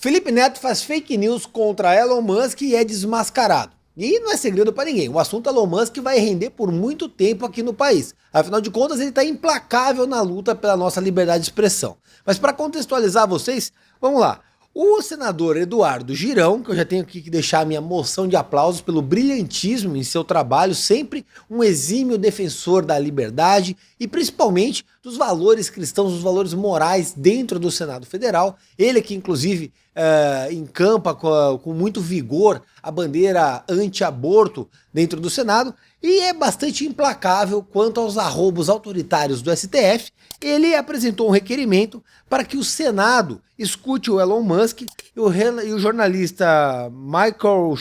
Felipe Neto faz fake news contra Elon Musk e é desmascarado. E não é segredo para ninguém, o assunto Elon Musk vai render por muito tempo aqui no país. Afinal de contas, ele está implacável na luta pela nossa liberdade de expressão. Mas para contextualizar vocês, vamos lá. O senador Eduardo Girão, que eu já tenho aqui que deixar a minha moção de aplausos pelo brilhantismo em seu trabalho, sempre um exímio defensor da liberdade e principalmente dos valores cristãos, dos valores morais dentro do Senado Federal. Ele que inclusive encampa com muito vigor a bandeira anti-aborto dentro do Senado e é bastante implacável quanto aos arroubos autoritários do STF. Ele apresentou um requerimento para que o Senado escute o Elon Musk e o jornalista Michael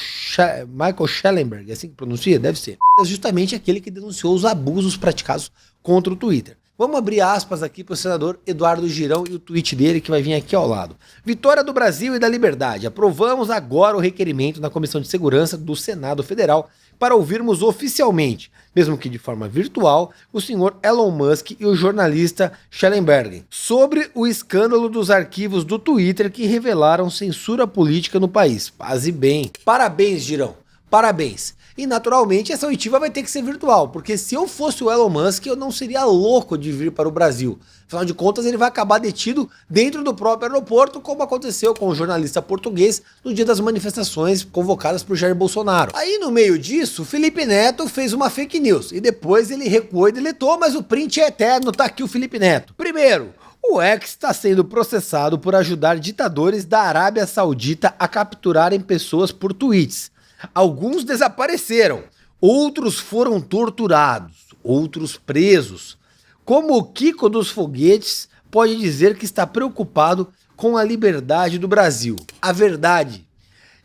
Schellenberg, assim que pronuncia? Deve ser. É justamente aquele que denunciou os abusos praticados contra o Twitter. Vamos abrir aspas aqui para o senador Eduardo Girão e o tweet dele que vai vir aqui ao lado. Vitória do Brasil e da liberdade. Aprovamos agora o requerimento na Comissão de Segurança do Senado Federal para ouvirmos oficialmente, mesmo que de forma virtual, o senhor Elon Musk e o jornalista Schellenberg sobre o escândalo dos arquivos do Twitter que revelaram censura política no país. Paz e bem. Parabéns, Girão. Parabéns. E naturalmente essa oitiva vai ter que ser virtual, porque se eu fosse o Elon Musk eu não seria louco de vir para o Brasil. Afinal de contas ele vai acabar detido dentro do próprio aeroporto, como aconteceu com o jornalista português no dia das manifestações convocadas por Jair Bolsonaro. Aí no meio disso, Felipe Neto fez uma fake news e depois ele recuou e deletou, mas o print é eterno, tá aqui o Felipe Neto. Primeiro, o ex está sendo processado por ajudar ditadores da Arábia Saudita a capturarem pessoas por tweets. Alguns desapareceram, outros foram torturados, outros presos. Como o Kiko dos Foguetes pode dizer que está preocupado com a liberdade do Brasil? A verdade.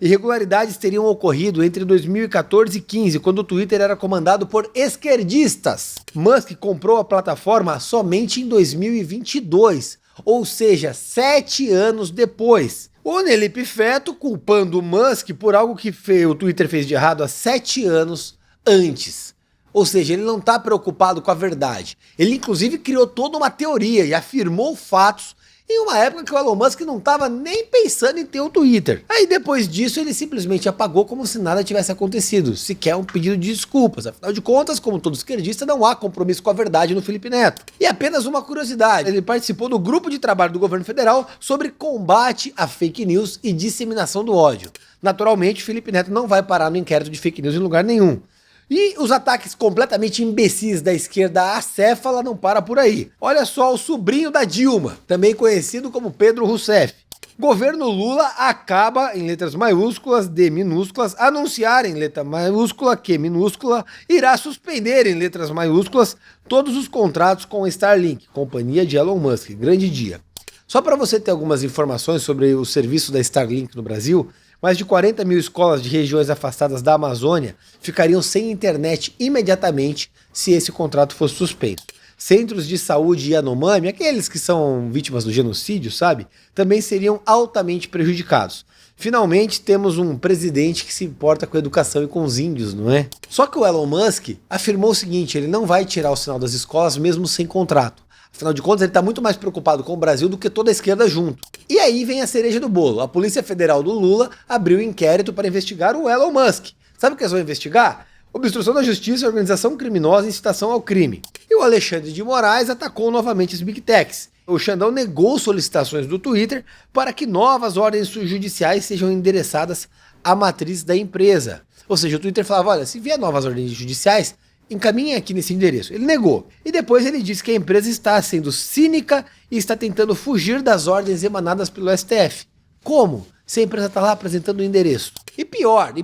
Irregularidades teriam ocorrido entre 2014 e 2015, quando o Twitter era comandado por esquerdistas. Musk comprou a plataforma somente em 2022, ou seja, 7 anos depois. O Nelipe Feto culpando o Musk por algo que o Twitter fez de errado há 7 anos antes. Ou seja, ele não está preocupado com a verdade. Ele inclusive criou toda uma teoria e afirmou fatos em uma época que o Elon Musk não estava nem pensando em ter um Twitter. Aí depois disso ele simplesmente apagou como se nada tivesse acontecido, sequer um pedido de desculpas. Afinal de contas, como todo esquerdista, não há compromisso com a verdade no Felipe Neto. E apenas uma curiosidade, ele participou do grupo de trabalho do governo federal sobre combate a fake news e disseminação do ódio. Naturalmente, Felipe Neto não vai parar no inquérito de fake news em lugar nenhum. E os ataques completamente imbecis da esquerda acéfala não para por aí. Olha só o sobrinho da Dilma, também conhecido como Pedro Rousseff. Governo Lula acaba, em letras maiúsculas, D minúsculas, anunciar em letra maiúscula, Q minúscula, irá suspender em letras maiúsculas todos os contratos com a Starlink, companhia de Elon Musk. Grande dia. Só para você ter algumas informações sobre o serviço da Starlink no Brasil, mais de 40 mil escolas de regiões afastadas da Amazônia ficariam sem internet imediatamente se esse contrato fosse suspenso. Centros de saúde Yanomami, aqueles que são vítimas do genocídio, sabe? Também seriam altamente prejudicados. Finalmente temos um presidente que se importa com a educação e com os índios, não é? Só que o Elon Musk afirmou o seguinte, ele não vai tirar o sinal das escolas mesmo sem contrato. Afinal de contas, ele está muito mais preocupado com o Brasil do que toda a esquerda junto. E aí vem a cereja do bolo. A Polícia Federal do Lula abriu um inquérito para investigar o Elon Musk. Sabe o que eles vão investigar? Obstrução da justiça, organização criminosa e incitação ao crime. E o Alexandre de Moraes atacou novamente as Big Techs. O Xandão negou solicitações do Twitter para que novas ordens judiciais sejam endereçadas à matriz da empresa. Ou seja, o Twitter falava, olha, se vier novas ordens judiciais, encaminhem aqui nesse endereço. Ele negou. E depois ele disse que a empresa está sendo cínica e está tentando fugir das ordens emanadas pelo STF. Como? Se a empresa está lá apresentando o endereço. E pior,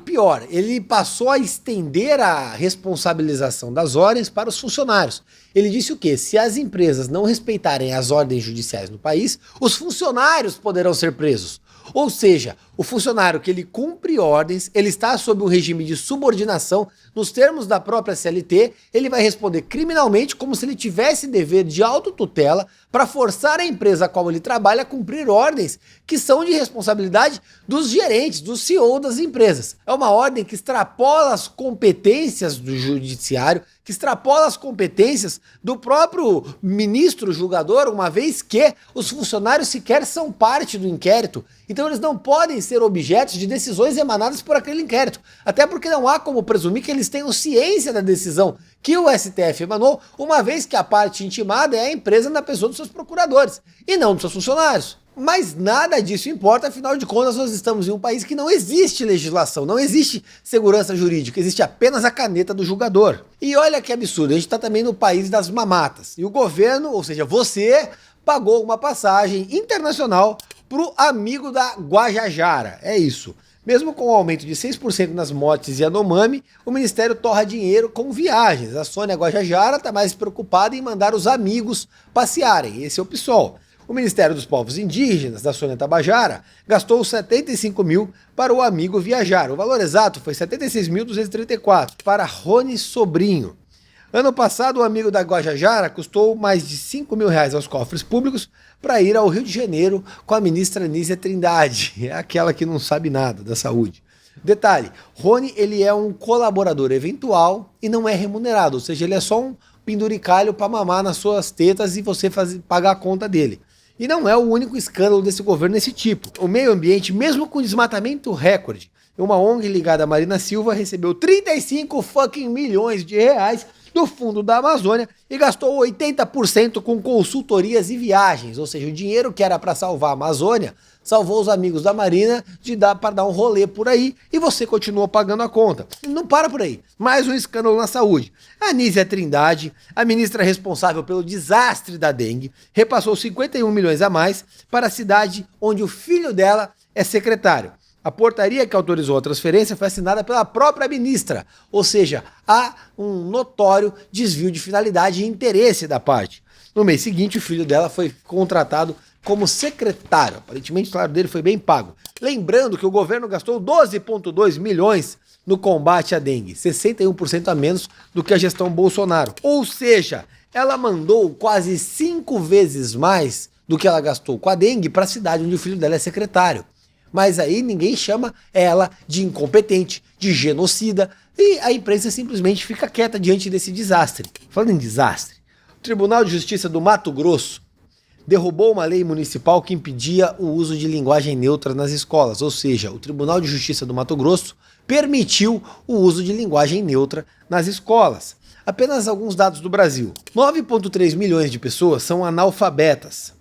ele passou a estender a responsabilização das ordens para os funcionários. Ele disse o quê? Se as empresas não respeitarem as ordens judiciais no país, os funcionários poderão ser presos. Ou seja, O funcionário que ele cumpre ordens, ele está sob um regime de subordinação, nos termos da própria CLT, ele vai responder criminalmente como se ele tivesse dever de autotutela para forçar a empresa a qual ele trabalha a cumprir ordens que são de responsabilidade dos gerentes, do CEO das empresas. É uma ordem que extrapola as competências do judiciário, que extrapola as competências do próprio ministro julgador, uma vez que os funcionários sequer são parte do inquérito. Então eles não podem ser objetos de decisões emanadas por aquele inquérito. Até porque não há como presumir que eles tenham ciência da decisão que o STF emanou, uma vez que a parte intimada é a empresa na pessoa dos seus procuradores, e não dos seus funcionários. Mas nada disso importa, afinal de contas nós estamos em um país que não existe legislação, não existe segurança jurídica, existe apenas a caneta do julgador. E olha que absurdo, a gente está também no país das mamatas, e o governo, ou seja, você, pagou uma passagem internacional pro amigo da Guajajara, é isso. Mesmo com o aumento de 6% nas mortes e Yanomami, o Ministério torra dinheiro com viagens. A Sônia Guajajara está mais preocupada em mandar os amigos passearem, esse é o PSOL. O Ministério dos Povos Indígenas, da Sônia Tabajara, gastou 75 mil para o amigo viajar. O valor exato foi 76.234 para Rony Sobrinho. Ano passado, o amigo da Guajajara custou mais de 5 mil reais aos cofres públicos para ir ao Rio de Janeiro com a ministra Nízia Trindade, é aquela que não sabe nada da saúde. Detalhe, Rony ele é um colaborador eventual e não é remunerado, ou seja, ele é só um penduricalho para mamar nas suas tetas e você pagar a conta dele. E não é o único escândalo desse governo desse tipo. O meio ambiente, mesmo com desmatamento recorde, uma ONG ligada a Marina Silva recebeu 35 fucking milhões de reais do fundo da Amazônia e gastou 80% com consultorias e viagens, ou seja, o dinheiro que era para salvar a Amazônia, salvou os amigos da Marina para dar um rolê por aí e você continuou pagando a conta. Não para por aí. Mais um escândalo na saúde. A Nízia Trindade, a ministra responsável pelo desastre da dengue, repassou 51 milhões a mais para a cidade onde o filho dela é secretário. A portaria que autorizou a transferência foi assinada pela própria ministra, ou seja, há um notório desvio de finalidade e interesse da parte. No mês seguinte, o filho dela foi contratado como secretário. Aparentemente, o salário dele foi bem pago. Lembrando que o governo gastou 12,2 milhões no combate à dengue, 61% a menos do que a gestão Bolsonaro. Ou seja, ela mandou quase 5 vezes mais do que ela gastou com a dengue para a cidade onde o filho dela é secretário. Mas aí ninguém chama ela de incompetente, de genocida, e a imprensa simplesmente fica quieta diante desse desastre. Falando em desastre, o Tribunal de Justiça do Mato Grosso derrubou uma lei municipal que impedia o uso de linguagem neutra nas escolas, ou seja, o Tribunal de Justiça do Mato Grosso permitiu o uso de linguagem neutra nas escolas. Apenas alguns dados do Brasil. 9,3 milhões de pessoas são analfabetas.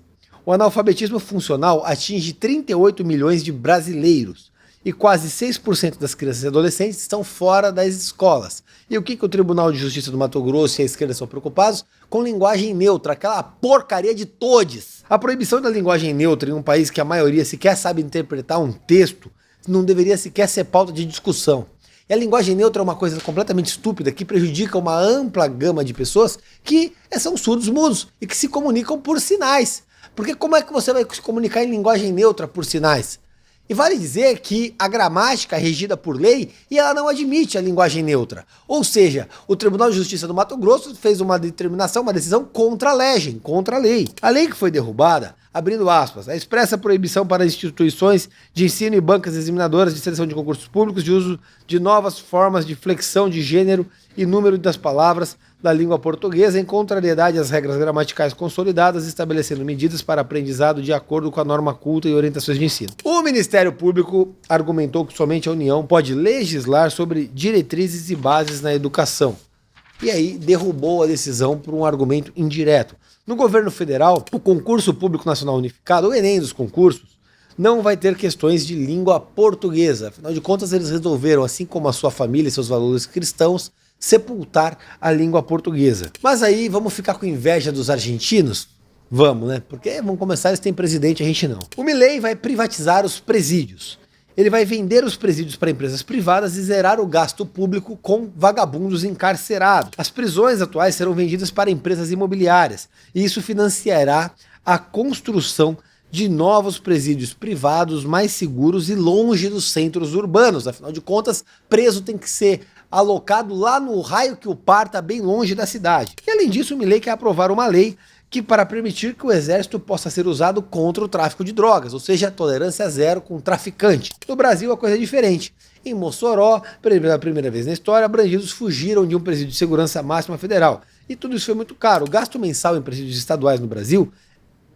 O analfabetismo funcional atinge 38 milhões de brasileiros e quase 6% das crianças e adolescentes estão fora das escolas. E o que o Tribunal de Justiça do Mato Grosso e a esquerda são preocupados? Com linguagem neutra, aquela porcaria de todes. A proibição da linguagem neutra em um país que a maioria sequer sabe interpretar um texto não deveria sequer ser pauta de discussão. E a linguagem neutra é uma coisa completamente estúpida que prejudica uma ampla gama de pessoas que são surdos mudos e que se comunicam por sinais. Porque como é que você vai se comunicar em linguagem neutra por sinais? E vale dizer que a gramática é regida por lei e ela não admite a linguagem neutra. Ou seja, o Tribunal de Justiça do Mato Grosso fez uma decisão contra a legem, contra a lei. A lei que foi derrubada, abrindo aspas, a expressa proibição para instituições de ensino e bancas examinadoras de seleção de concursos públicos de uso de novas formas de flexão de gênero e número das palavras da língua portuguesa em contrariedade às regras gramaticais consolidadas, estabelecendo medidas para aprendizado de acordo com a norma culta e orientações de ensino. O Ministério Público argumentou que somente a União pode legislar sobre diretrizes e bases na educação. E aí derrubou a decisão por um argumento indireto. No governo federal, o Concurso Público Nacional Unificado, o Enem dos concursos, não vai ter questões de língua portuguesa. Afinal de contas, eles resolveram, assim como a sua família e seus valores cristãos, sepultar a língua portuguesa. Mas aí vamos ficar com inveja dos argentinos? Vamos, né? Porque vamos começar, eles têm presidente, a gente não. O Milei vai privatizar os presídios. Ele vai vender os presídios para empresas privadas e zerar o gasto público com vagabundos encarcerados. As prisões atuais serão vendidas para empresas imobiliárias e isso financiará a construção de novos presídios privados mais seguros e longe dos centros urbanos. Afinal de contas, preso tem que ser alocado lá no raio que o parta, bem longe da cidade. E além disso, o Milei quer aprovar uma lei que para permitir que o exército possa ser usado contra o tráfico de drogas, ou seja, tolerância zero com traficante. No Brasil a coisa é diferente. Em Mossoró, pela primeira vez na história, bandidos fugiram de um presídio de segurança máxima federal. E tudo isso foi muito caro. O gasto mensal em presídios estaduais no Brasil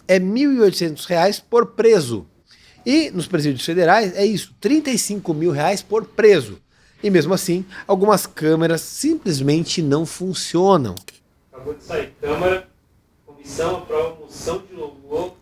é R$ 1.800 por preso. E nos presídios federais é isso, R$ 35 mil por preso. E mesmo assim, algumas câmeras simplesmente não funcionam. Acabou de sair. Câmara, comissão aprova moção de louvor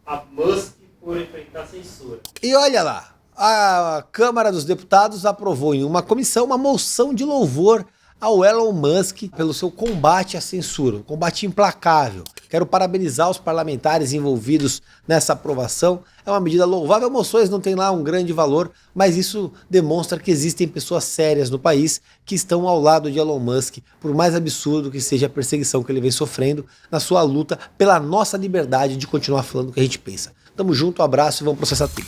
a Musk por enfrentar censura. E olha lá, a Câmara dos Deputados aprovou em uma comissão uma moção de louvor ao Elon Musk pelo seu combate à censura, um combate implacável. Quero parabenizar os parlamentares envolvidos nessa aprovação. É uma medida louvável. Moções não tem lá um grande valor, mas isso demonstra que existem pessoas sérias no país que estão ao lado de Elon Musk, por mais absurdo que seja a perseguição que ele vem sofrendo na sua luta pela nossa liberdade de continuar falando o que a gente pensa. Tamo junto, um abraço e vamos processar tudo.